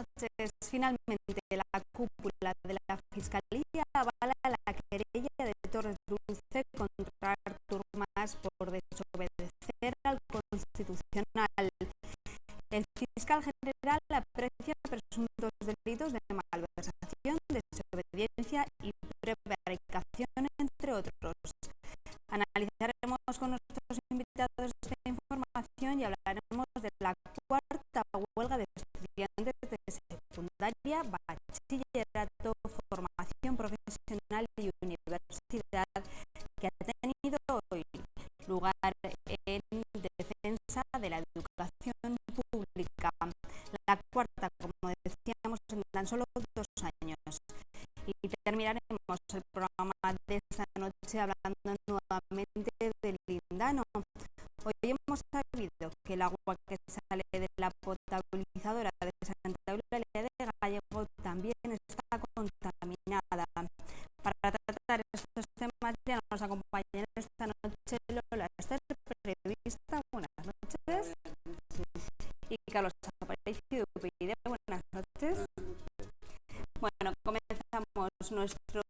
noches. Finalmente, la cúpula de la Fiscalía avala la querella de Torres Dulce contra Artur Mas por desobedecer al Constitucional. El fiscal general aprecia presuntos delitos de malversación, desobediencia y prevaricación, entre otros. Analizaremos con nuestros invitados esta información y hablaremos de la cuarta huelga de estudiantes de secundaria, bachillerato, formación profesional y universidad que ha tenido hoy lugar en defensa de la educación pública. La cuarta, como decíamos, en tan solo 2 años. Y terminaremos el programa de esta noche hablando nuevamente del lindano. Hoy hemos sabido que el agua que sale de la potabilizadora de Santa Eulalia de Gallego también está contaminada. Para tratar estos temas ya nos acompañan esta noche Lola Ester, periodista. Buenas noches. Y Carlos Aparicio, UPyD. Buenas noches. Bueno, comenzamos nuestro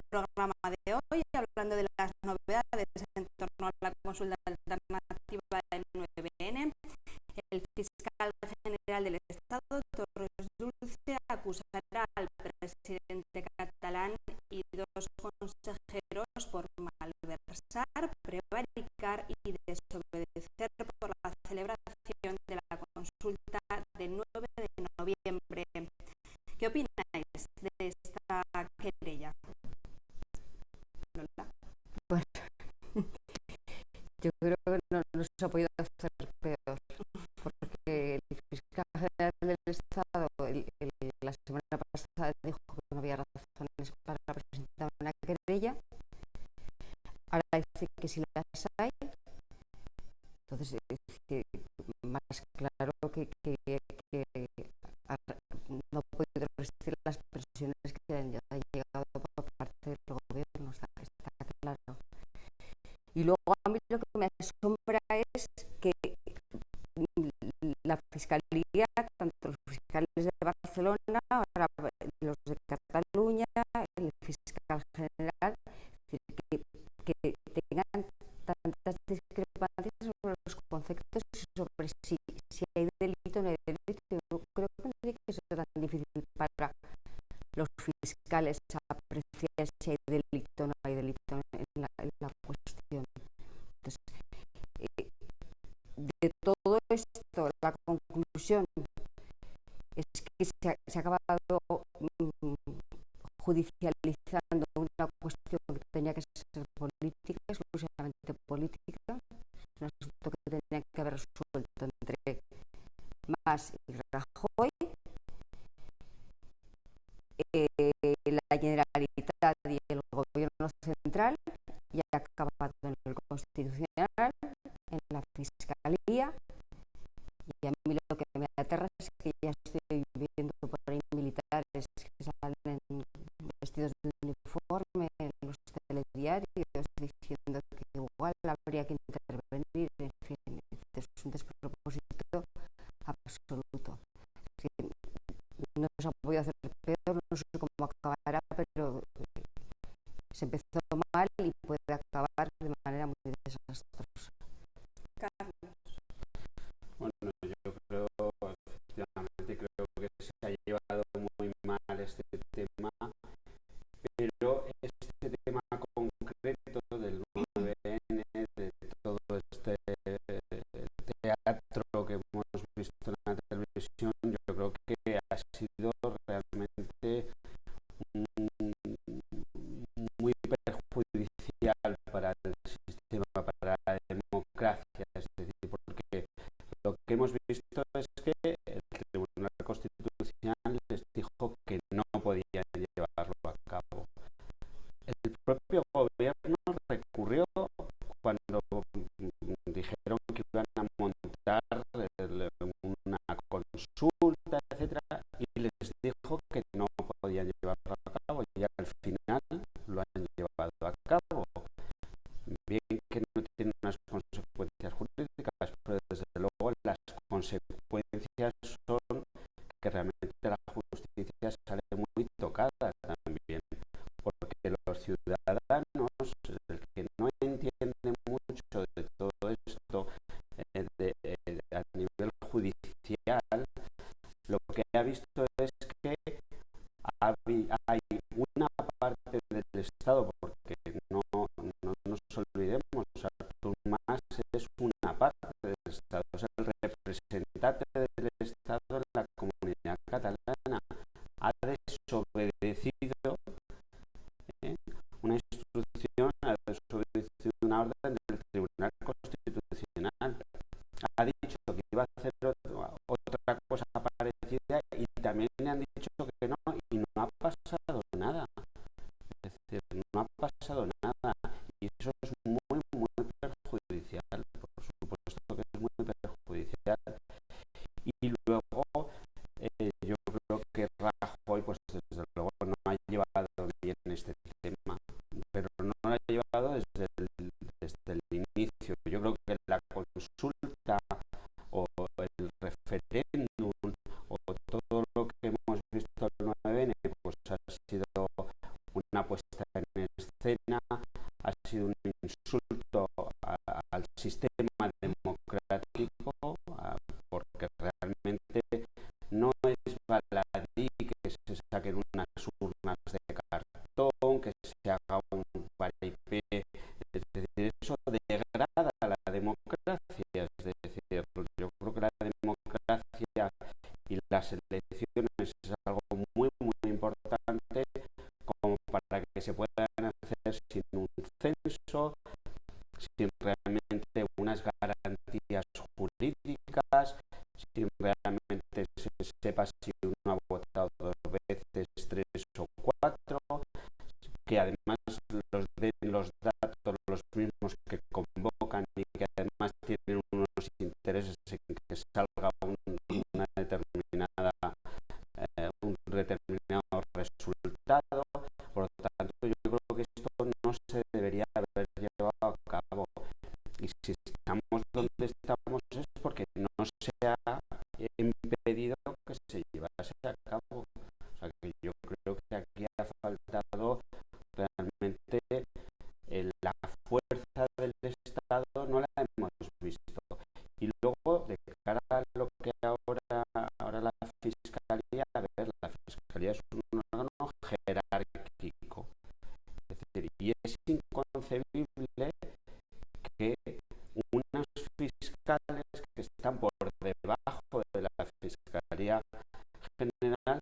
programa de hoy hablando de las novedades en torno a la consulta alternativa del 9N. El fiscal general del Estado, Torres Dulce, acusará al presidente catalán y 2 consejeros por malversar, prevaricar y desobedecer por la celebración de la consulta del 9 de noviembre. ¿Qué opináis de esta querella? Lola. Pues yo creo que no se ha podido hacer peor, porque el fiscal general del Estado la semana pasada dijo que no había razones para presentar una querella. Ahora dice que si las hay. Entonces es que más claro que no ha podido resistir las presiones que han llegado por parte del gobierno, está claro. Y luego a mí lo que me asombra es que la Fiscalía, tanto los fiscales de Barcelona, ahora los de Cataluña, el fiscal general, que tengan tantas discrepancias sobre los conceptos y sobre si hay delito o no hay delito. Yo creo que no tiene que ser tan difícil para los fiscales apreciar si hay delito o no hay delito en la cuestión. Entonces, de todo esto, la conclusión es que se ha acabado judicializando una cuestión que tenía que ser política, exclusivamente política. Es un asunto que tenía que haber resuelto entre Mas y Rajoy. La Generalitat y el gobierno central, y ha acabado en el Constitucional, en la Fiscalía. Y a mí lo que me aterra es que ya estoy viendo por ahí militares que salen vestidos de uniforme en los telediarios diciendo que igual habría que intervenir. En fin, es un despropósito absoluto. Es que no se ha podido hacer peor, no sé cómo acabará, pero se empezó mal y puede acabar de manera muy desastrosa. Carlos. Bueno, yo creo, efectivamente, que se ha llevado muy mal este tema, pero este tema concreto del 9N, de todo este teatro que hemos visto en la televisión, yo creo que ha sido realmente muy perjudicial para el sistema, para la democracia. Es decir, porque lo que hemos visto es que el Tribunal Constitucional les dijo que no podían llevarlo a cabo. El propio gobierno recurrió cuando dijeron que iban a montar una consulta, etcétera, y les dijo que no podían llevarlo a cabo, y al final lo han llevado a olvidemos, Artur Mas es una parte del Estado, es el representante del Estado en la comunidad catalana. Ha desobedecido una instrucción, ha desobedecido una orden del Tribunal Constitucional. Ha dicho que iba a hacer otra cosa parecida y también le han dicho que no, y no ha pasado nada. Es decir, no ha pasado nada, y eso es muy, muy perjudicial, por supuesto que es muy perjudicial. Y luego, yo creo que Rajoy, pues desde luego no ha llevado bien este tema, pero no lo ha llevado desde el inicio. Yo creo que la consulta o el referéndum o todo lo que hemos visto el 9N, pues ha sido una puesta en escena, ha sido un insulto al sistema democrático, porque realmente no es baladí que se saquen unas urnas de cartón, que se haga un paripé. Es decir, eso degrada la democracia. Es decir, yo creo que la democracia y las elecciones es algo muy, muy importante, como para que se puedan hacer sin un censo, sin realmente unas garantías jurídicas, sin realmente se sepa si uno ha votado 2 veces, 3 o 4, que además los datos los mismos que convocan y que además tienen unos intereses en que salga un determinado resultado. Por lo tanto, yo creo que esto no se debería haber llevado a cabo, y si estamos donde estamos es porque no se ha impedido que se llevase a cabo. O sea, que yo creo que aquí ha faltado realmente la fuerza del Estado, no la hemos visto. Y luego, de cara a lo que ahora la Fiscalía, a ver, la Fiscalía es un órgano jerárquico. Es decir, y es inconcebible que unos fiscales que están por debajo de la Fiscalía General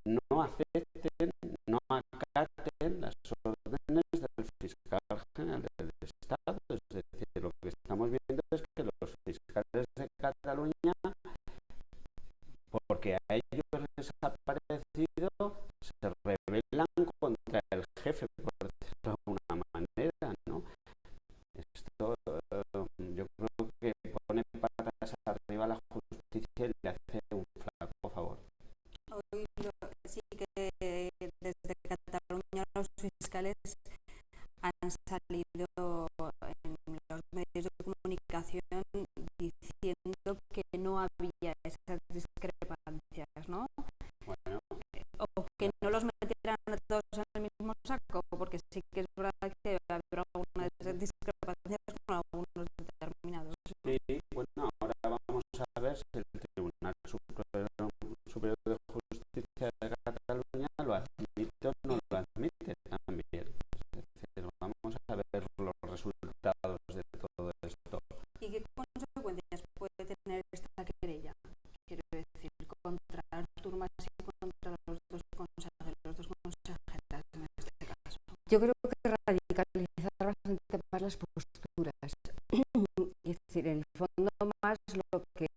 no acepten, no acaten las órdenes del fiscal general del Estado. Es decir, lo que estamos viendo es que los fiscales de Cataluña, porque a ellos les ha parecido, se rebelan contra el jefe, por decirlo de alguna manera, ¿no? Esto yo creo que pone patas arriba a la justicia y le hace un flaco favor. Hoy sí que desde Cataluña los fiscales han salido en los medios de comunicación diciendo que no había esas discrepancias, ¿no? Bueno, O que no los metieran a todos en el mismo saco, porque sí que es verdad que habrá algunas discrepancias con algunos determinados, ¿no? sí, bueno, ahora vamos a ver si el Tribunal Superior de Justicia de Cataluña lo admite o no lo admite también. Es decir, vamos a ver los resultados de todo esto. ¿Y qué consecuencias puede tener esta querella? Quiero decir, contra Artur Mas y contra los dos consejeras en este caso. Yo creo que radicalizar bastante más las posturas. Es decir, en el fondo más lo que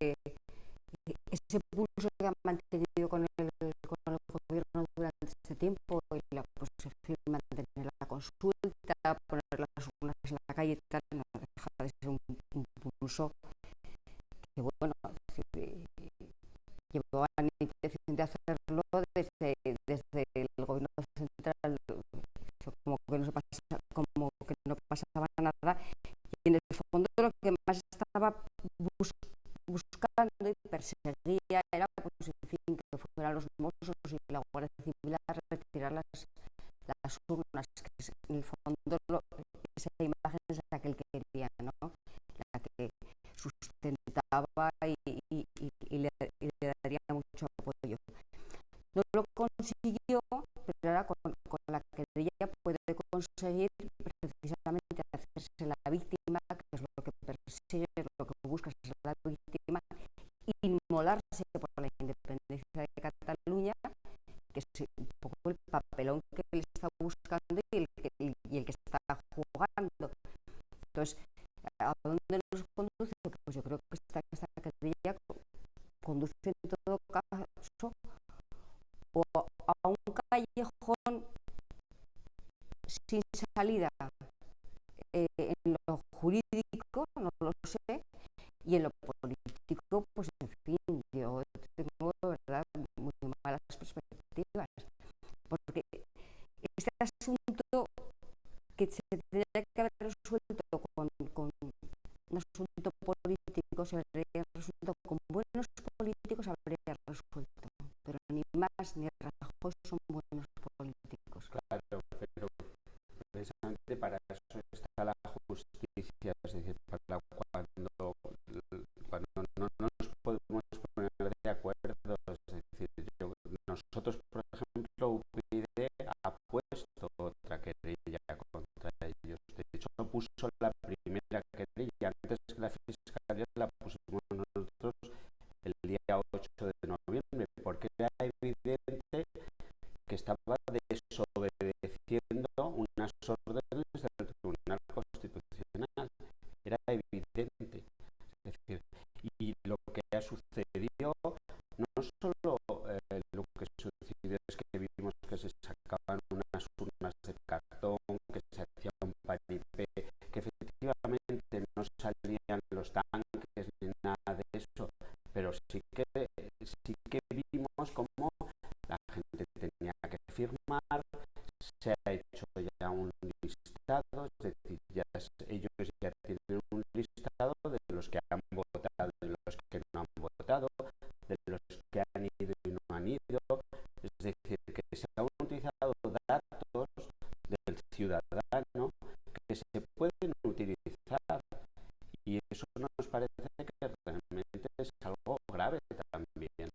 ese pulso que han mantenido con el gobierno durante este tiempo, y la posición de mantener la consulta, poner las urnas en la calle y tal, no deja de ser un pulso que, bueno, llevaban intención de hacerlo desde el gobierno central, como que no pasaba nada, y en el fondo lo que más estaba buscando y perseguía era, pues, en fin, que fueran los Mossos y la Guardia Civil a retirar las urnas, que en el fondo esa imagen es la que él quería, ¿no? La que sustentaba y le daría mucho apoyo. No lo consiguió, pero ahora con la querella puede conseguir precisamente hacerse la víctima, que es lo que persigue, lo que busca es la víctima, inmolarse por la independencia de Cataluña, que es un poco el papelón que él está buscando y el que está jugando. Entonces, ¿a dónde nos conduce? Pues yo creo que esta querella conduce en todo caso o a un callejón sin salida en lo jurídico, no lo sé, y en lo político, pues en fin, yo tengo, verdad, muy malas perspectivas, porque este asunto que se tendría que haber resuelto con un asunto político, se habría resuelto con buenos políticos, habría resuelto, pero ni más ni Rajoy son buenos políticos. Claro, pero precisamente para eso está la justicia, es decir, para cuando no nos podemos poner de acuerdo, es decir, nosotros, por ejemplo, UPyD ha puesto otra querella contra ellos. De hecho, no puso la primera querella, antes que la Fiscalía la pusimos nosotros el día 8 de noviembre, porque era evidente que estaba desobedeciendo unas órdenes del Tribunal Constitucional. Era evidente. Es decir, y lo que ha sucedido, no solo lo que sucedió es que vimos que se sacaban unas urnas de cartón, que se hacía un paripé, que efectivamente no salían los tanques ni nada de eso, pero sí que vimos cómo la gente tenía que firmar, se ha hecho ya un listado, es decir, ellos ya tienen un listado de los que han votado, de los que no han votado, de los que han ido y no han ido, es decir, que se han utilizado datos del ciudadano que se pueden utilizar, y eso nos parece que realmente es algo grave también.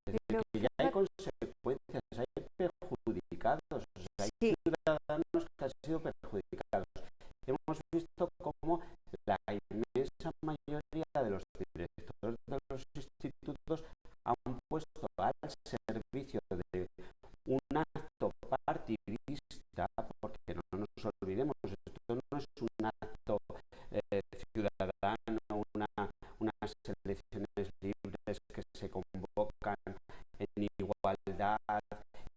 Es decir, que ya hay consecuencias, hay perjudicados, o sea, hay ciudadanos que han sido perjudicados. Hemos visto cómo la inmensa mayoría de los directores de los institutos han puesto al servicio de un acto partidista, porque no nos olvidemos, esto no es un acto ciudadano, unas elecciones libres que se convocan en igualdad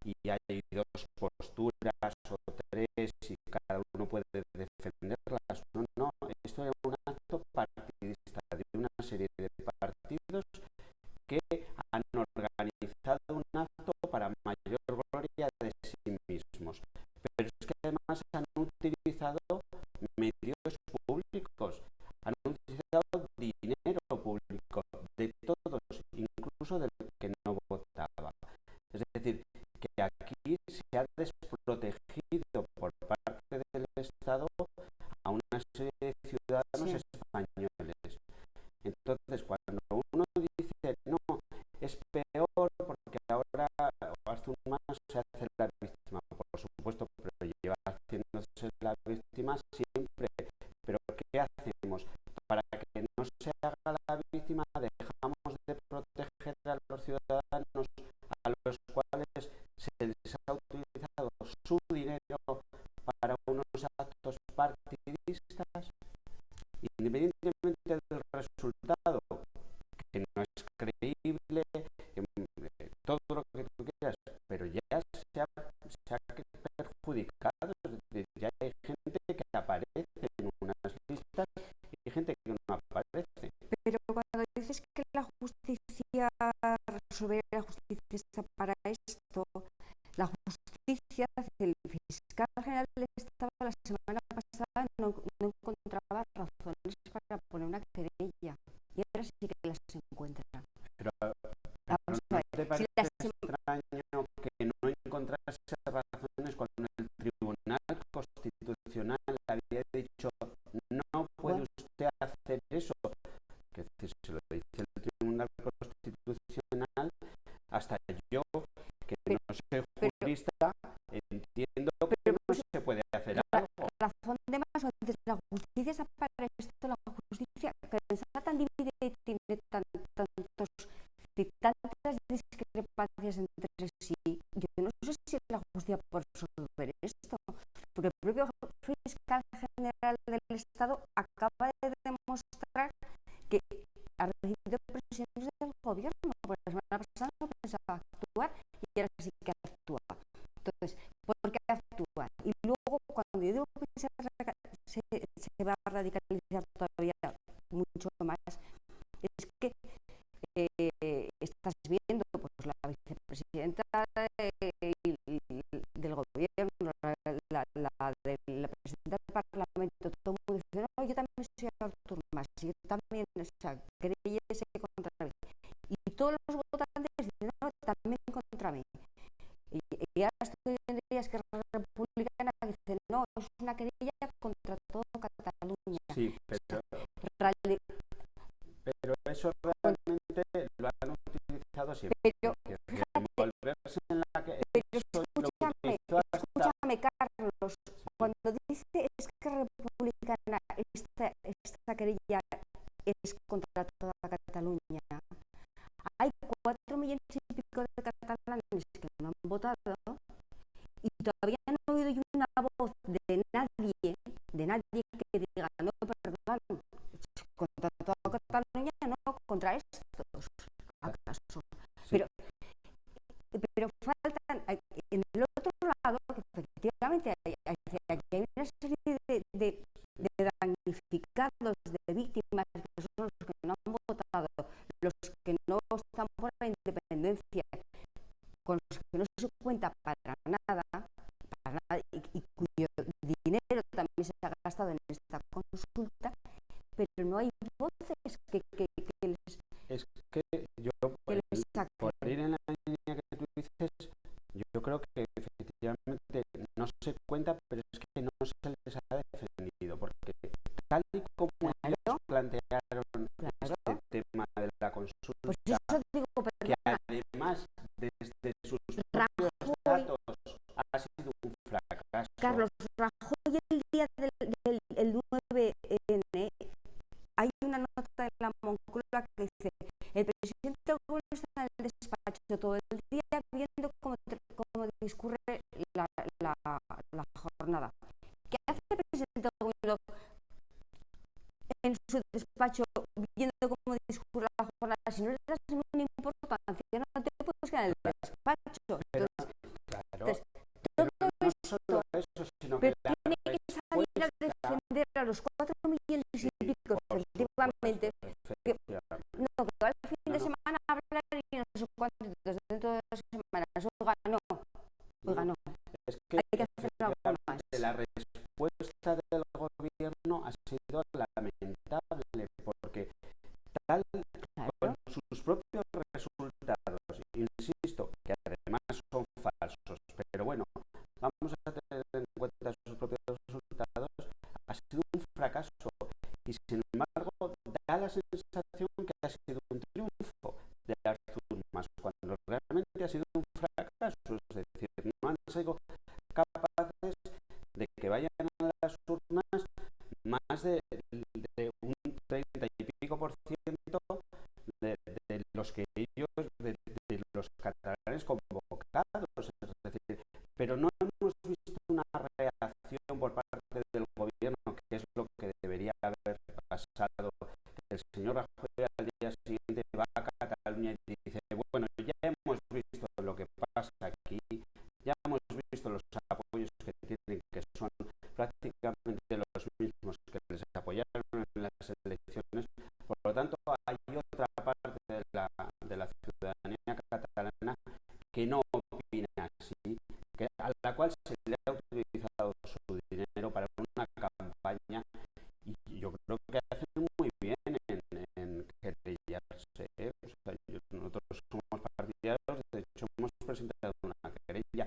y hay dos posturas o tres y cada uno puede defenderlas. No, esto es un acto partidista de una serie de partidos que han organizado un acto para mayor gloria de sí mismos. Pero es que además han utilizado medios públicos, han utilizado dinero público de todos, incluso del que no votaba. Es decir, que aquí se ha desprotegido por parte del Estado a una serie de ciudadanos españoles. Entonces, cuando uno dice, no, es peor porque ahora hace un más se hace la víctima, por supuesto, pero lleva haciéndose la víctima siempre. Pero ¿qué hacemos? Para que no se haga la víctima, dejamos de proteger a los ciudadanos a los cuales se les ha utilizado su dinero para unos actos partidistas, independientemente del resultado, que no es creíble, todo lo que tú quieras, pero ya se ha perjudicado, es decir, ya hay gente que aparece en unas listas y hay gente que no aparece. Pero cuando dices que la justicia resolver, la justicia está para esto, la justicia, el fiscal general del Estado la semana pasada no encontraba razones para poner una querella y ahora sí que las encuentra. Pero ¿no te parece extraño que no encontrase razones cuando el Tribunal Constitucional había dicho no puede usted hacer eso? Que se lo dice el Tribunal Constitucional, hasta yo, que no soy jurista, entiendo que no se puede hacer algo. razón de más, antes la justicia es para esto, la justicia que está tan dividida y tiene tantas discrepancias entre sí. Yo no sé si es la justicia por resolver esto, porque el propio fiscal general del Estado acaba de demostrar que ha recibido presiones del gobierno, porque la semana pasada no pensaba actuar y ahora sí que actúa. Entonces, ¿por qué actúa? Y luego, cuando yo digo que se va a radicalizar todavía mucho más, es que estás viendo pues, la vicepresidenta del gobierno, la presidenta del Parlamento, todo el mundo dice, no, yo también soy Artur Mas, yo también, o sea, creyese contra mí. Y todos los votantes dicen, no, también contra mí. Y ahora estoy viendo que Esquerra Republicana dice, no, es una querella contra todo Cataluña. Sí, pero eso realmente lo han utilizado siempre. Pero envolverse en la que escúchame, Carlos, cuando dice Esquerra Republicana esta querella es contra toda Cataluña, hay 4 millones y pico de catalanes que no han votado y todavía no he oído una voz de nadie que diga, no, perdón, contra toda Cataluña, no, contra estos, acaso. Pero faltan, en el otro lado, que efectivamente aquí hay una serie de damnificados, de víctimas, que son los que no han votado, los que no están por la independencia, con los que no se cuenta para nada y cuyo dinero también se ha gastado en esta consulta, pero no hay voces que les... Es que yo, por ir en la línea que tú dices, yo creo que efectivamente no se cuenta, pero es que no se les ha defendido, porque tal y como ellos plantearon este tema de la consulta, pues eso digo, que además desde sus propios datos ha sido un fracaso. Carlos, Rajoy el día del 9N, hay una nota de la Moncloa que dice, el presidente del gobierno está en el despacho todo el día viendo cómo discurre la jornada. ¿Qué hace el presidente del gobierno en su despacho viendo cómo discurre la jornada? Si no le das ninguna importancia, no te puedes quedar en el despacho. No solo eso, sino que tiene que salir a defender a los 4 millones y pico, efectivamente, que va el fin de semana a hablar y no sé cuántos dentro de 2 semanas. Oiga, no. Es que hay que hacer algo más. La respuesta del gobierno ha sido lamentable, porque tal con sus propios resultados, insisto, que además son falsos, pero bueno, vamos a tener en cuenta sus propios resultados, ha sido un fracaso y sin embargo da la sensación que ha sido un triunfo de Artur Mas, cuando realmente ha sido un fracaso, es decir, no han sido capaces de que vayan a las urnas más de un 30 y pico por ciento de los que ellos, de los catalanes convocados, es decir, pero no hemos visto una reacción por parte del gobierno, que es lo que debería haber pasado. El señor Rajoy al día siguiente va a Cataluña y dice, bueno, ya hemos visto lo que pasa aquí, ya hemos visto los apoyos que tienen, que son prácticamente los mismos que les apoyaron en las elecciones. Por lo tanto, hay otra parte de la ciudadanía catalana que no opina así, a la cual se le ha utilizado su dinero para una campaña, y yo creo que hacen muy bien en querellarse. O sea, nosotros somos partidarios, de hecho hemos presentado una querella,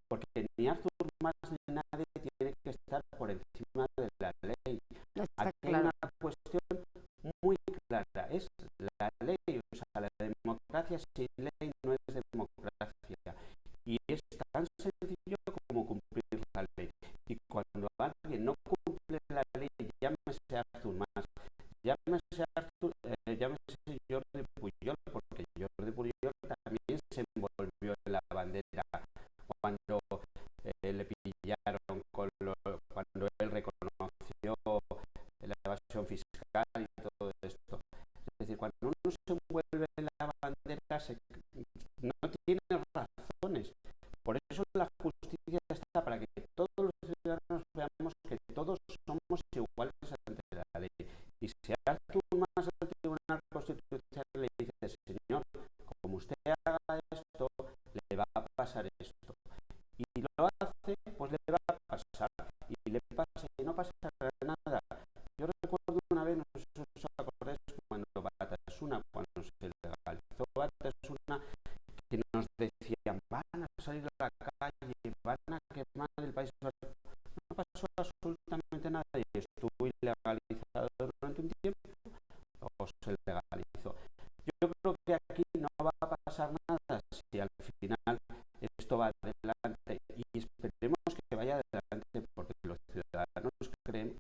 porque ni Artur Mas ni nadie tiene que estar por encima de la ley. Aquí hay una cuestión muy clara, es la ley, o sea, la democracia sin ley no es democracia, y es tan sencillo como cumplir la ley, y cuando alguien no que todos somos iguales ante la ley. Y si Artur Mas al Tribunal Constitucional le dice, señor, como usted haga esto, le va a pasar esto. Y lo hace, pues le va a pasar. Y le pasa y no pasa nada. Yo recuerdo una vez, no sé si os acordáis, cuando Batasuna, cuando se legalizó Batasuna, que nos decían, van a salir a la calle, van a quemar el país. No pasó absolutamente nada y estuvo ilegalizado durante un tiempo, o se legalizó. Yo creo que aquí no va a pasar nada si al final esto va adelante, y esperemos que vaya adelante, porque los ciudadanos queremos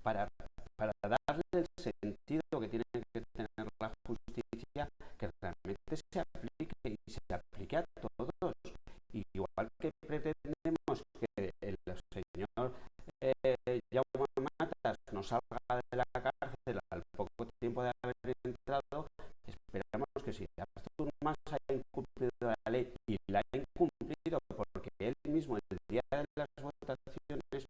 para darle el sentido que tiene que tener la justicia, que realmente se aplique y se aplique a todos. Y igual que pretendemos que el señor Jaume Matas no salga de la cárcel al poco tiempo de haber entrado, esperamos que si Artur Mas haya incumplido la ley, y la ha incumplido porque él mismo el día de las votaciones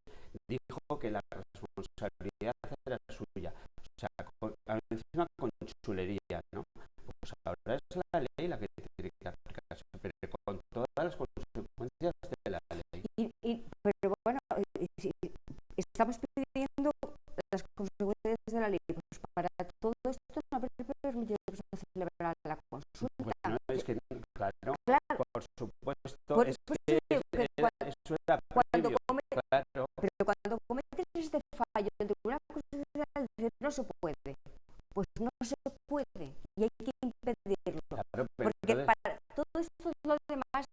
dijo que la responsabilidad era suya, o sea, encima con chulería, ¿no? Pues ahora es la ley la que tiene que aplicarse, pero con todas las consecuencias de la ley. Pero bueno, si estamos pidiendo las consecuencias de la ley, pues para todo esto no haber permitido que se celebrara la consulta. Bueno, es que, claro, por supuesto, Por, es pues que eso era previo, claro. Pero cuando cometes este fallo en el Tribunal Constitucional, dice, no se puede. Pues no se puede y hay que impedirlo. Claro, porque entonces, para todo esto lo demás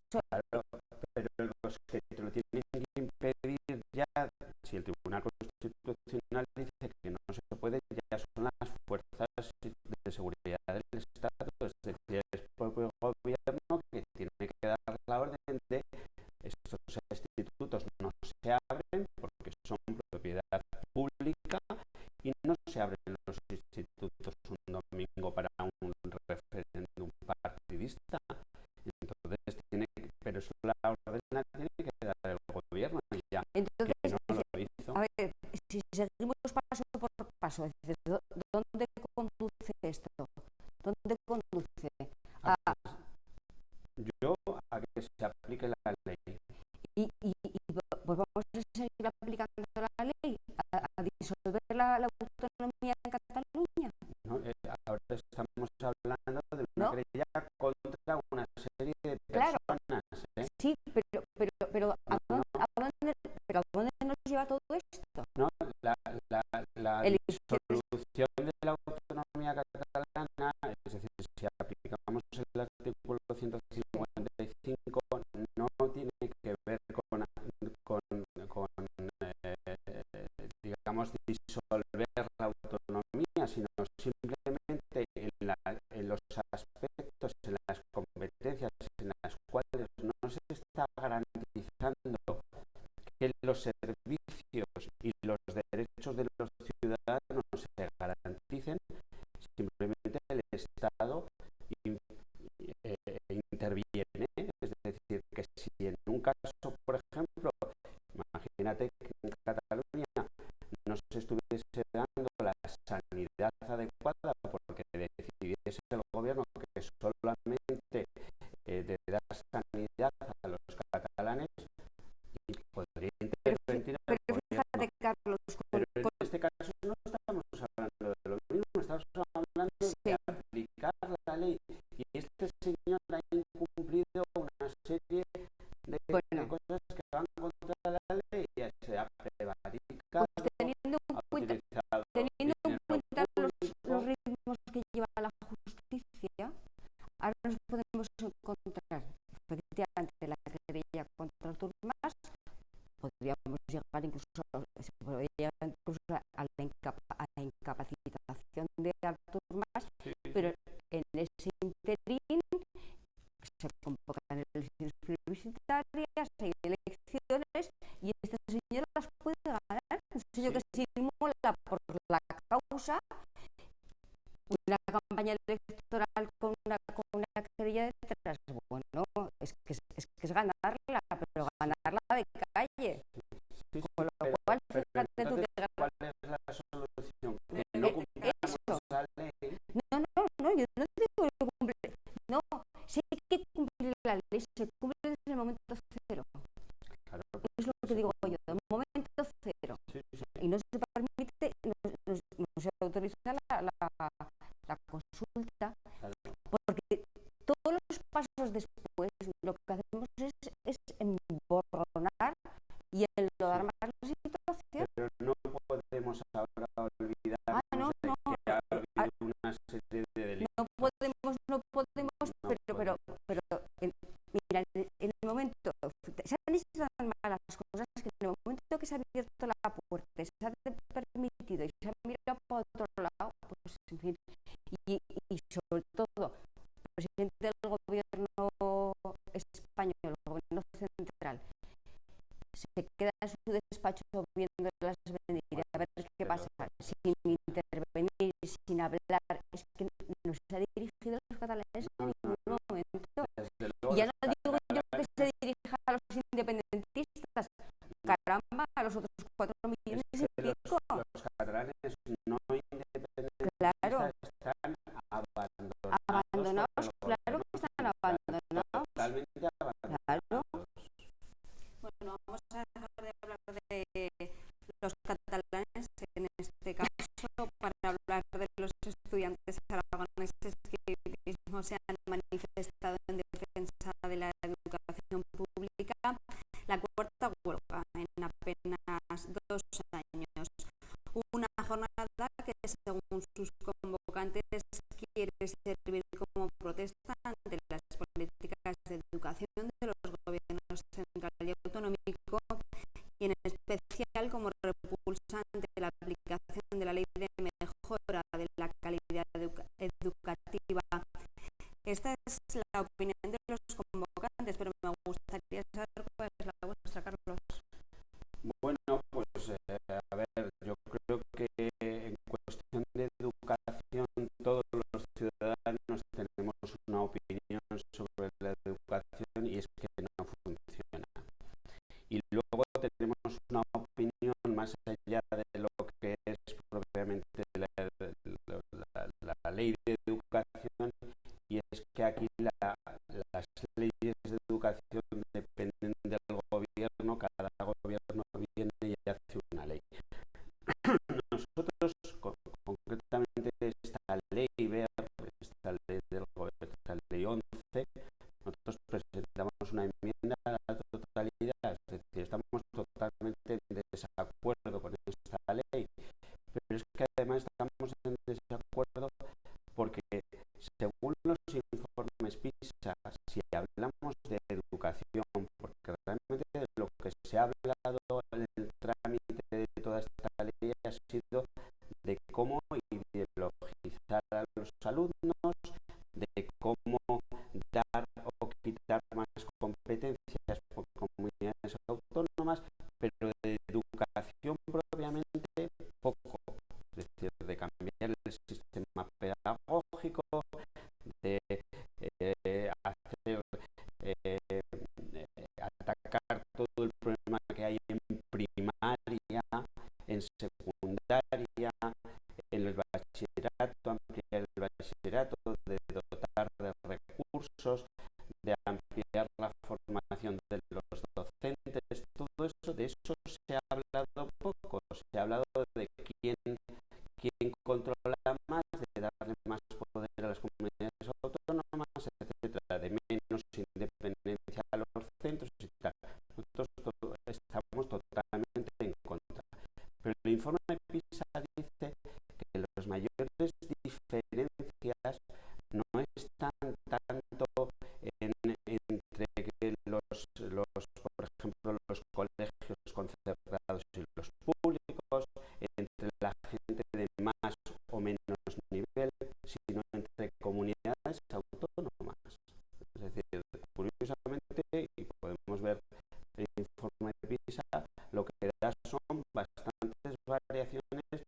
claro, pero los que te lo tienen que impedir ya, si el Tribunal Constitucional dice que no se puede, ya son las fuerzas de seguridad del Estado, es decir, es el propio gobierno que tiene que dar la orden de estos institutos no se abren porque son propiedad pública, y no se abren los institutos un domingo para un referéndum partidista. Entonces pero eso la orden la tiene que dar el gobierno ya. Entonces, que no lo hizo. A ver, si seguimos paso por paso, es decir, ¿dónde conduce esto? ¿Dónde conduce? Yo a que se aplique la ley. Y pues vamos a seguir aplicando la ley, a disolver la autonomía en Cataluña. ¿No? Ahora estamos hablando de una querella contra una serie de personas. Sí, pero ¿a dónde nos lleva todo esto? No, la disolución de la autonomía catalana, es decir, si aplicamos el artículo 155, no tiene que ver con digamos, disolver la autonomía, sino simplemente en los aspectos, en las competencias en las cuales no se está garantizando que los servicios y los derechos de los ciudadanos se garanticen, simplemente el Estado interviene. Es decir, que si en un caso, por ejemplo, imagínate que en Cataluña no se estuviese dando la sanidad adecuada porque decidiese el gobierno que solamente de dar sanidad a los catalanes, y podría intervenir el gobierno. Fíjate, Carlos, pero en este caso no estamos hablando de lo mismo, estamos hablando de aplicar la ley, y este señor ha incumplido una serie de cosas que van contra la ley, ya sea prevaricado, pues teniendo en cuenta los ritmos que lleva la justicia, ahora nos podemos encontrar efectivamente la querella contra Artur Mas, podríamos llegar incluso a la incapacitación de Artur Mas, pero en ese interín se convocan elecciones plebiscitarias, hay elecciones, y este señor las puede ganar. Un señor que se inmola por la causa, una campaña electoral con una querella detrás. Bueno, es ganarla, pero ganarla de calle. que digo yo, en momento cero, y no se permite, no se autoriza la consulta, porque todos los pasos después lo que hacemos es emborronar y enlodar más la situación. Pero no podemos ahora olvidarnos no, de que ha habido una serie de delitos. No podemos, pero mira, en el momento, se han hecho tan malas cosas que en el momento que se ha abierto la puerta, se ha permitido y se ha mirado para otro lado, pues en fin, y sobre todo, el presidente del gobierno español, el gobierno central, se queda en su despacho viéndolas venir, a ver qué pasa, sin intervenir, sin hablar. Es que no se ha dirigido a los catalanes en ningún momento. Y ya no digo yo que se dirija a los independentistas, caramba, a los otros 4 millones y pico. Los catalanes no independentistas, claro, están abandonados, claro que están abandonados. Totalmente abandonados. Claro. Bueno, vamos a dejar de hablar de los catalanes en este caso para hablar de los estudiantes aragoneses que mismo se han manifestado en defensa de la educación pública. La cuarta huelga en apenas 2 años. Una jornada que, según sus convocantes, quiere servir como protesta ante las políticas de educación de los gobiernos central y autonómico, y en especial como repulsa ante la aplicación de la ley de mejora de la calidad educativa. Esta es la opinión de los convocantes, pero me gustaría saber cuál es la vuestra, Carlos. Bueno, pues a ver, yo creo que en cuestión de educación todos los ciudadanos tenemos una opinión sobre la educación, y es que no funciona. Y luego tenemos una opinión más allá de lo que es propiamente la ley de educación, y es que aquí las leyes de educación dependen del gobierno. Cada gobierno viene y hace una ley. Nosotros, concretamente esta ley esta ley del gobierno, esta ley 11, nosotros presentamos una enmienda a la totalidad, es decir, estamos totalmente en desacuerdo con esta ley, pero es que además estamos en desacuerdo porque, según los informes PISA, si hablamos de educación, porque realmente de lo que se ha hablado en el trámite de toda esta ley ha sido de cómo ideologizar a los alumnos, de cómo dar o quitar más competencias por comunidades autónomas, pero de educación propiamente poco. Es decir, de cambiar el sistema pedagógico, de atacar todo el problema que hay en primaria, en secundaria, en el bachillerato, ampliar el bachillerato, de dotar de recursos, de ampliar la formación de los docentes. Todo eso, de eso se ha hablado poco. Se ha hablado de quién controla más, de darle más poder a las comunidades autónomas, etcétera, de menos independencia a los centros y tal. Nosotros estamos totalmente en contra. Pero el informe PISA dice que las mayores diferencias no están tanto entre por ejemplo, los colegios concertados y los públicos, entre la gente de más o menos nivel, sino entre comunidades autónomas. Es decir, curiosamente, y podemos ver el informe de PISA, lo que da son bastantes variaciones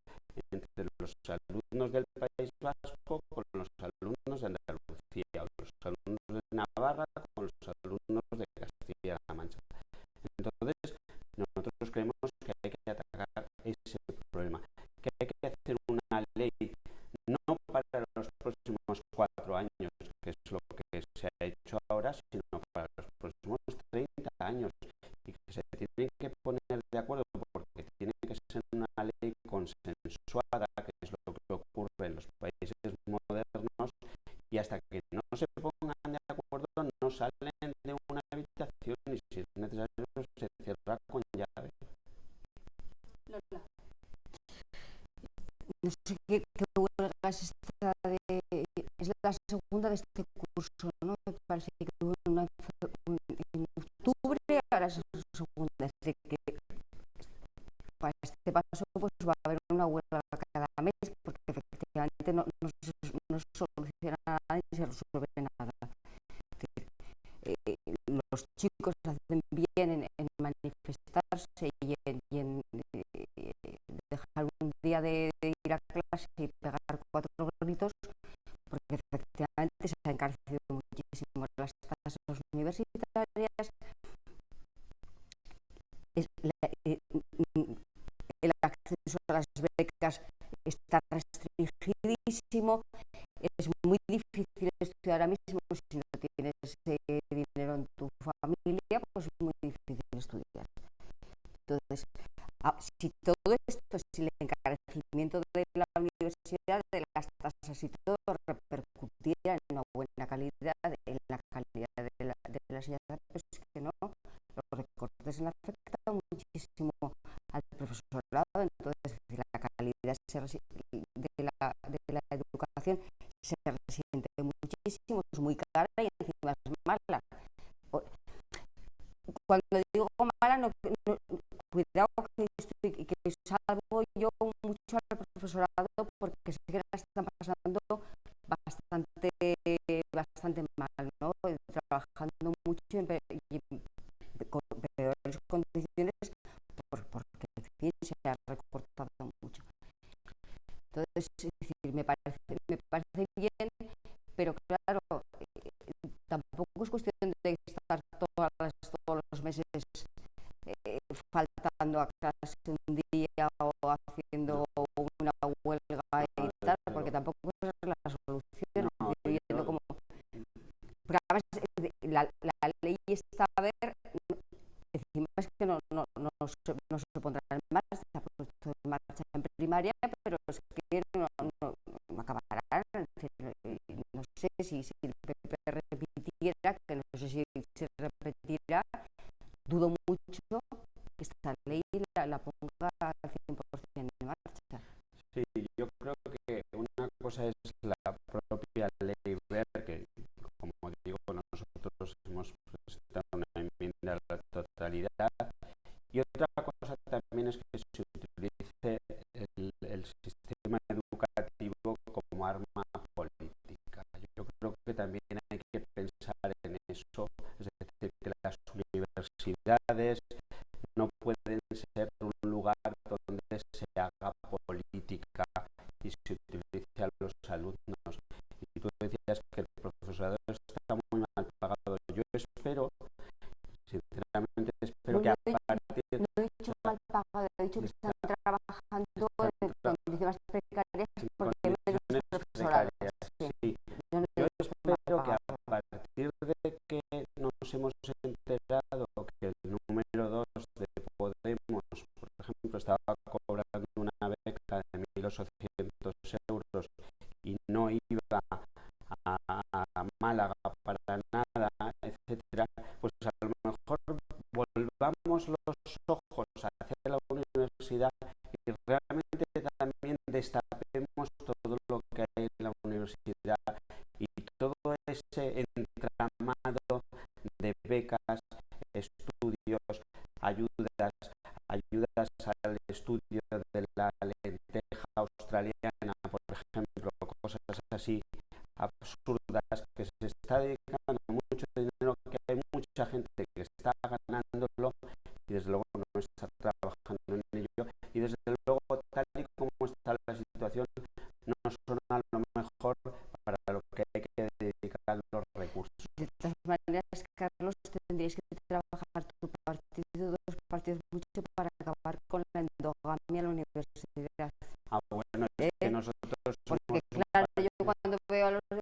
entre los alumnos del País Vasco con los alumnos de Andalucía, o los alumnos de Navarra con los alumnos de Castilla-La Mancha. Entonces, nosotros creemos que hay que atacar ese problema, que hay que hacer una ley no para los próximos 4 años, que es lo que se ha hecho ahora, sino para los próximos 30 años, y que se tienen que poner no sé qué huelga es esta es la segunda de este curso, ¿no? Me parece que hubo en octubre, ahora es la segunda, así que para este paso pues va a haber una huelga cada mes, porque efectivamente no se soluciona nada ni se resuelve nada. Los chicos hacen bien en manifestarse y en dejar un día de ir a clase y pegar 4 gritos, porque efectivamente se han encarecido muchísimo las tasas universitarias, el acceso a las becas está restringidísimo, es muy difícil estudiar ahora mismo si no tienes dinero en tu familia, pues es muy difícil estudiar. Entonces, si todo esto, si el encarecimiento de la universidad, de las tasas y todo repercutiera en una buena calidad, en la calidad de la enseñanza, pues es que no, los recortes le afectan muchísimo al profesorado, entonces la calidad de la educación se resiente muchísimo, es muy cara y encima es mala. Cuando digo mala, cuidado que salvo yo mucho al profesorado, porque sé que la están pasando bastante mal, ¿no? Trabajando mucho y con peores condiciones, porque en fin, se ha recortado mucho. Entonces, es decir, me parece bien, pero claro, tampoco es cuestión de estar todos los meses faltando a clase un día o haciendo una huelga y tal, porque tampoco es la solución. Viendo como, porque además la ley está a ver, decimos que no se pondrá en marcha, se ha puesto en marcha en primaria, pero es que no acabará. No sé si el PP repitiera, que no sé si se repetirá, dudo mucho que esta ley la ponga al 100% en marcha. Sí, yo creo que una cosa es la propia ley verde, que como digo, nosotros hemos presentado una enmienda a la totalidad, y otra cosa también es que se utilice el sistema educativo como arma política. Yo creo que también hay que pensar en eso, es decir, que las universidades no pueden ser un lugar donde se haga política y se utilice a los alumnos. Y tú decías que el profesorado está muy mal pagado. Yo espero, sinceramente, que a partir... No he dicho mal pagado, he dicho que están trabajando en condiciones precarias porque hay menos profesorado. Sí. Yo espero que a partir de que nos hemos enterado que el número 2 de Podemos, por ejemplo, estaba cobrando una beca de 1.800 euros y no iba a Málaga para nada, etcétera, pues a lo mejor volvamos los ojos hacia la universidad y realmente también destapemos todo lo que hay en la universidad y todo ese entramado de becas, estudios, ayudas al estudio de la lenteja australiana, por ejemplo, cosas así absurdas, que se está dedicando mucho dinero, que hay mucha gente que está ganándolo y desde luego no está trabajando en ello, y desde luego tal y como está la situación no son a lo mejor para lo que hay que dedicar los recursos. De todas maneras, Carlos, tendríais que trabajar tu partido, 2 partidos mucho para acabar con la endogamia en la universidad. Bueno, es que nosotros porque claro, yo cuando veo a los de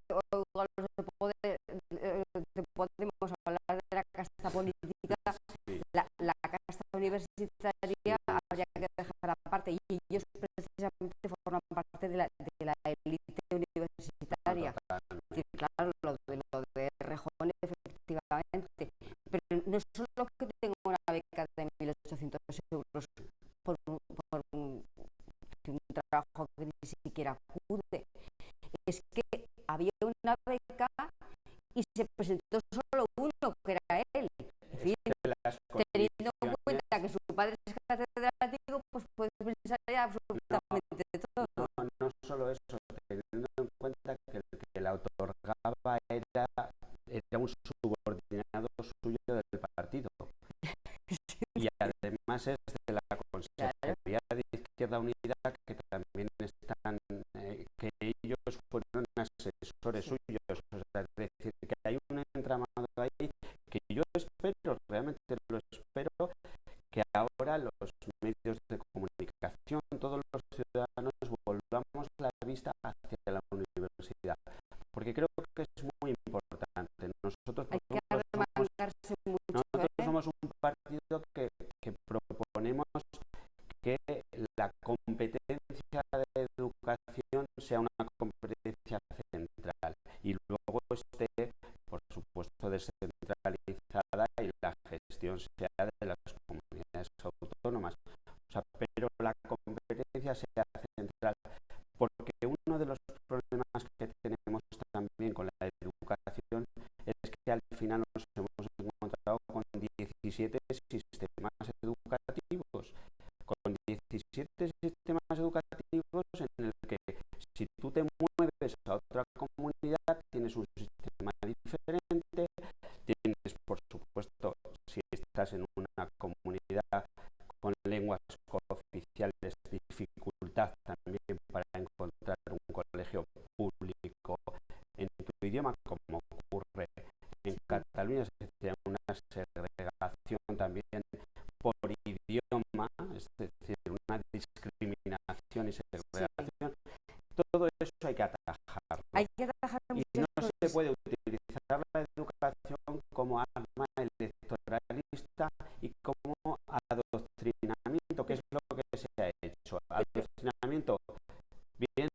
Podemos hablar de la casta política, sí. la casta universitaria habría que dejar aparte, y ellos precisamente forman parte de la élite universitaria. Es decir, claro, lo de Rejón, efectivamente, pero no solo que tengo una beca de 1.800 euros por un trabajo siquiera acude. Es que había una beca y se presentó solo uno, que era él. En fin, teniendo en cuenta que su padre es catedrático, pues puedes pensar ya absolutamente todo. No solo eso, teniendo en cuenta que el que la otorgaba era un subordinado suyo del partido. Y además es de la Consejería de Izquierda Unida, que también están, que ellos fueron asesores suyos. O sea, es decir, que hay un entramado ahí que yo espero, realmente lo espero, que ahora los medios de comunicación, todos los ciudadanos, volvamos la vista hacia la universidad, porque creo que es muy importante. Nosotros somos un partido que proponemos que la competencia de educación sea una competencia central y luego esté, por supuesto, descentralizada y la gestión sea de las comunidades autónomas. O sea, pero la competencia sea central, porque uno de los problemas que tenemos también con la educación es que al final nos hemos encontrado con 17 sistemas educativos, con 17 sistemas educativos en el que si tú te mueves a otra comunidad tienes un sistema diferente, tienes, por supuesto, si estás en una comunidad con lenguas cooficiales, dificultad también para encontrar un colegio público en tu idioma, como ocurre en Cataluña. Se hace una segregación también por idioma, es decir, una discriminación y segregación. Todo eso hay que atajarlo. Y no se puede utilizar la educación como arma electoralista y como adoctrinamiento, que es lo que se ha hecho. Adoctrinamiento bien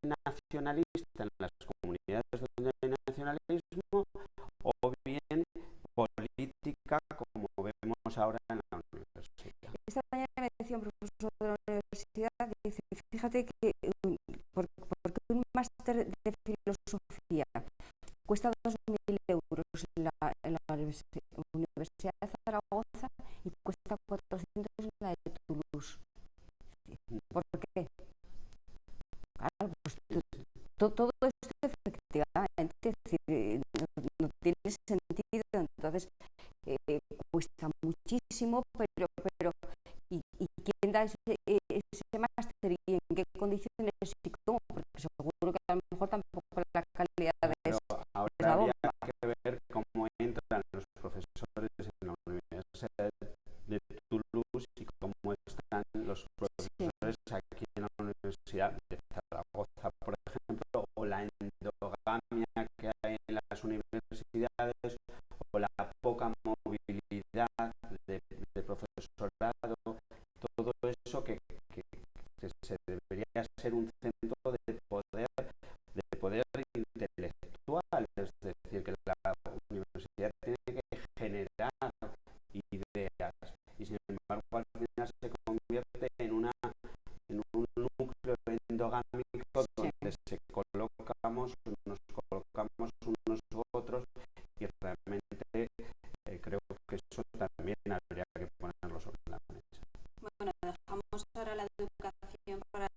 nacionalista en las comunidades donde hay nacionalismo, o bien política, como vemos ahora en la universidad. Esta mañana me decía un profesor de la universidad, dice, fíjate que porque un máster de filosofía cuesta 2.000 euros en la Universidad de Zaragoza y cuesta 400 en la de Toulouse. ¿Por qué? Claro, pues todo esto efectivamente, es decir, no tiene sentido. Entonces cuesta muchísimo, pero ¿y quién da ese máster y en qué condiciones y cómo? Porque seguro que a lo mejor tampoco la calidad es ahora la bomba. habría que ver cómo entran los profesores en la Universidad de Toulouse y cómo están los profesores aquí en la Universidad de Zaragoza, por ejemplo, o la endogamia que hay en las universidades, o la poca movilidad de profesorado, todo eso que se debería ser un centro de poder intelectual, es decir, que la universidad tiene que generar ideas y sin embargo al final se convierte en un núcleo endogámico donde nos colocamos unos otros y realmente creo que eso también habría que ponerlo sobre la mesa. Bueno, dejamos ahora la educación para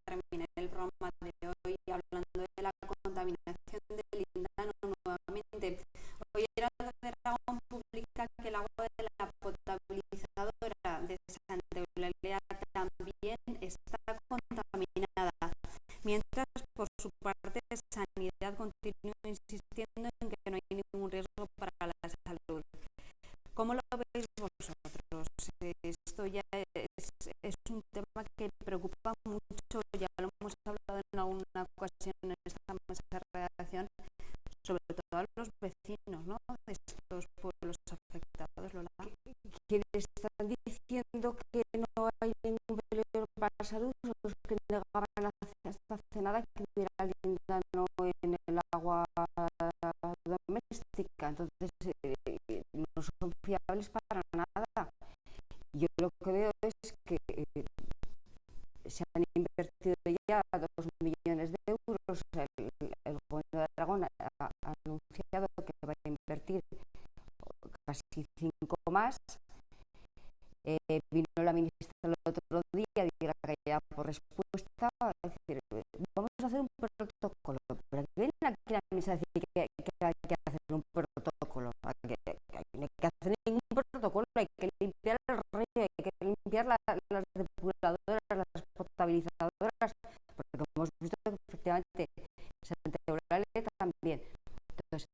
terminar el programa de hoy hablando de la contaminación del Lindano nuevamente. Hoy era de Aragón publica que el agua de la potabilizadora de Santa Eulalia también está contaminada, mientras por su parte Sanidad continúa insistiendo en que no hay ningún riesgo para la salud. ¿Cómo lo veis vosotros? Esto ya es un tema que preocupa mucho, ya lo hemos hablado en alguna ocasión en esta mesa de redacción, sobre todo a los vecinos, ¿no?, de estos pueblos afectados, Lola. Quienes están diciendo que no hay ningún peligro para la salud son los que negaban hace nada que hubiera lindano en el agua doméstica. Entonces no son fiables para nada. Yo lo que veo es que se han invertido ya respuesta, es decir, vamos a hacer un protocolo, pero aquí viene aquí la ministra a decir que hay que hacer un protocolo, no hay que hacer ningún protocolo, hay que limpiar el río, hay que limpiar las depuradoras, las potabilizadoras, porque hemos visto que efectivamente Santa Eulalia también. Entonces,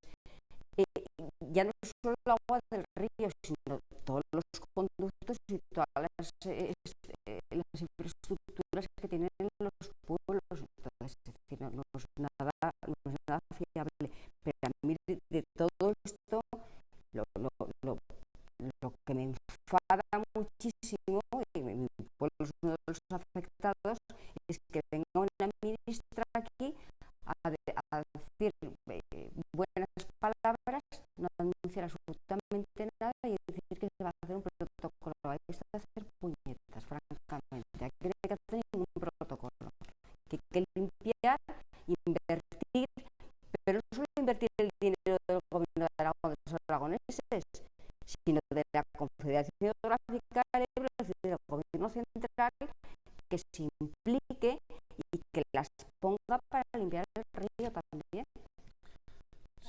ya no es solo el agua del río, sino todos los conductos y todas las infraestructuras que tienen los pueblos. Entonces, es decir, no es nada fiable. Pero a mí de todo esto, lo que me enfada muchísimo, y mi pueblo es uno de los afectados, es que venga una ministra aquí a decir buenas palabras, no anunciar absolutamente nada y decir que se va a hacer un protocolo. Hay que hacer puñetas, francamente. Aquí no hay que hacer ningún protocolo. Que hay que limpiar, invertir, pero no solo invertir el dinero del gobierno de Aragón, de los aragoneses, sino de la Confederación Hidrográfica del Ebro, es decir, del gobierno central, que se implique y que las ponga para limpiar el río también.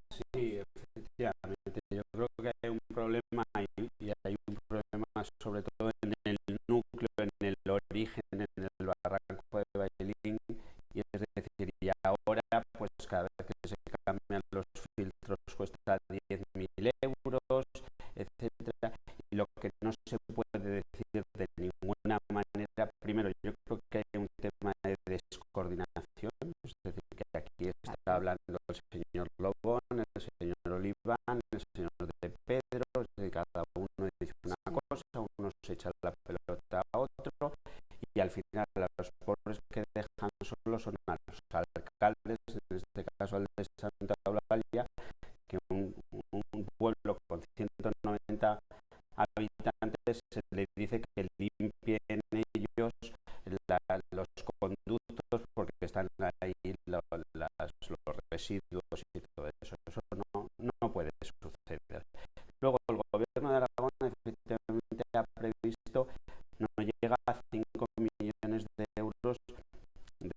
Sí, efectivamente. Yo creo que hay un problema y hay un problema sobre todo en el núcleo, en el origen, en el barranco de Bailín. Y es decir, y ahora, pues cada vez que se cambian los filtros cuesta 10.000 euros, etcétera. Y lo que no se puede decir de ninguna manera, primero, yo creo que hay un tema de descoordinación, es decir, que aquí está hablando el señor Lobón, el señor Oliván, el señor de Pedro, es decir, cada uno dice una cosa, uno se echa la pelota a otro, y al final los pobres que dejan solo son a los alcaldes, en este caso al de Santa Eulalia, que un pueblo con 190 habitantes se le dice que limpien ellos los conductos porque están ahí los residuos y todo eso. Eso no puede suceder. Luego el gobierno de Aragón efectivamente ha previsto, no llega a 5 millones de euros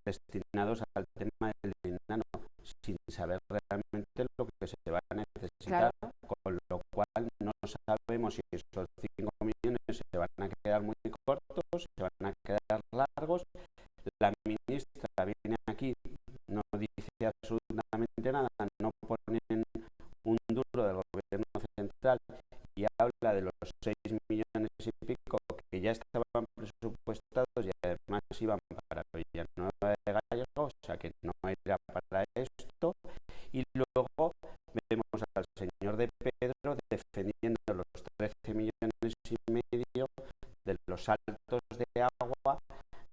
destinados al tema del lindano, sin saber realmente lo que se va a necesitar, claro. Con lo cual no sabemos si esos 5 millones se van a quedar muy cortos, se van a quedar largos. La ministra viene aquí, no dice absolutamente nada, no ponen un duro del gobierno central y habla de los 6 millones y pico que ya estaban presupuestados y además iban para Villanueva de Gallego, o sea que no era para esto. Y luego vemos al señor de Pedro defendiendo los 13 millones y medio de los saltos de agua,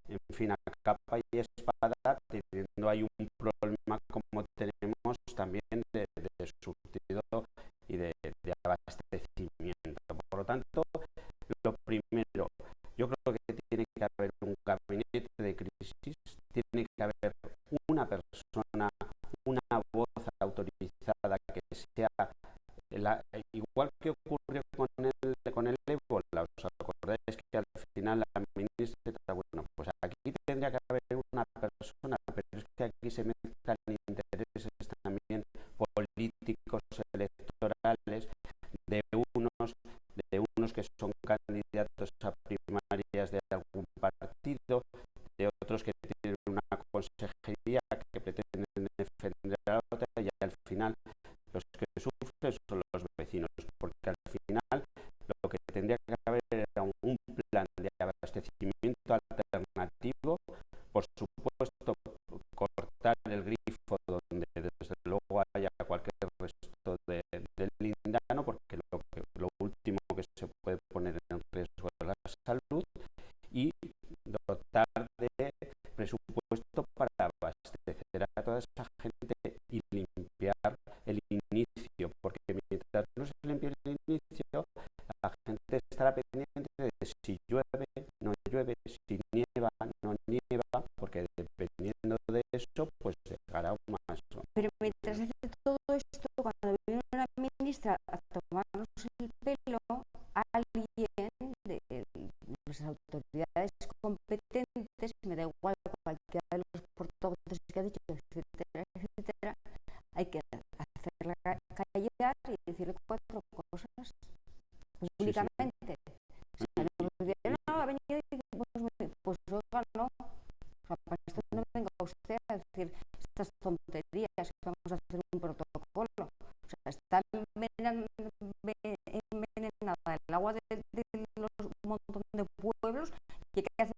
en fin, a capa y espada, teniendo ahí un problema como tenemos también de surtido y de abastecimiento. Por lo tanto, lo primero, yo creo que tiene que haber un gabinete de crisis, tiene que haber una persona, una voz autorizada que sea igual que ocurrió con el ébola. ¿Os acordáis que al final la ministra, bueno, pues aquí tendría que haber una persona, pero es que aquí se mezclan intereses también políticos, electorales, de unos que son candidatos a primarias de algún partido, de otros que tienen una consejería que pretenden defender a la otra, y al final los que sufren son los vecinos, porque al final lo que tendría que haber era un plan de abastecimiento alternativo, por supuesto cortar el grifo donde desde luego haya cualquier resto del lindano, porque lo último que se puede poner en riesgo es la salud, y dotar de presupuesto para abastecer a toda esa gente y limpiar el inicio, porque mientras no se limpie el inicio, la gente estará pendiente de si llueve, no llueve, si nieva, no nieva, porque dependiendo de eso, pues llegará más. Pero mientras hace todo esto, cuando viene una ministra a tomarnos el pelo, alguien de las autoridades competentes me da igual cualquiera de los portavoces que ha dicho, etcétera, etcétera, hay que hacerla callar y decirle 4 cosas públicamente. Sí. No, ha venido y pues oiga, no. O sea, para esto no venga usted a decir estas tonterías, que vamos a hacer un protocolo. O sea, está envenenada el agua de un montón de pueblos y hay que hacer